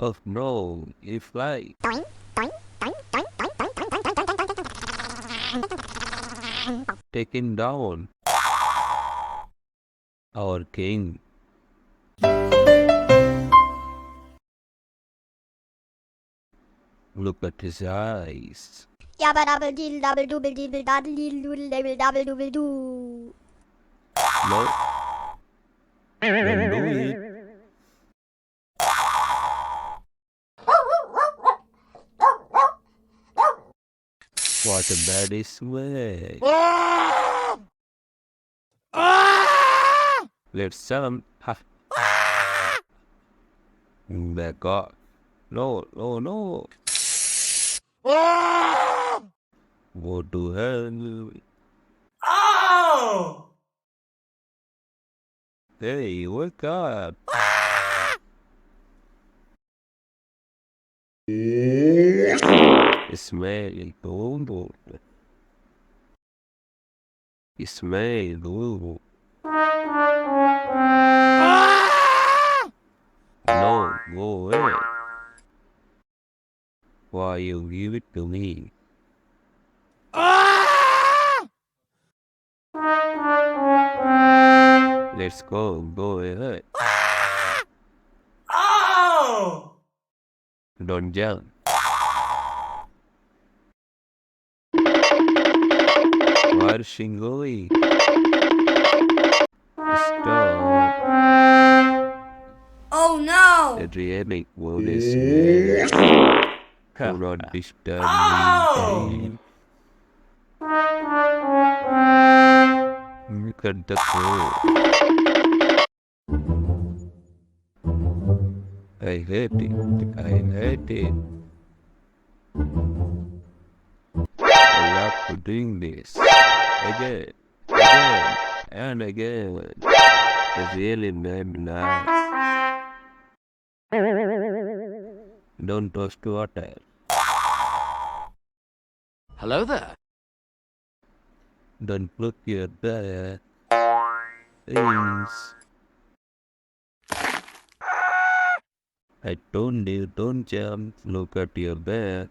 Oh no, he fly. Take him down. Our king. Look at his eyes. Yabba dabble diddle double double diddle daddle diddle doodle double double double doo. No. Don't do it. What a bad swag. Let's jump. Ha. Back off. No, no, no. Go to hell. Oh! Hey, wake up. Smell good. Smell good. No, go away. Why you give it to me? Let's go ahead. Oh! Don't jump. Where's she going? Stop. Oh no! The really world is small. Do not disturb me. Look at the crow. I hate it. I hate it. I love to doing this. Again, and again. It's really made me laugh. Don't toss water. Hello there. Don't look your back. Please. I told you don't jump. Look at your back.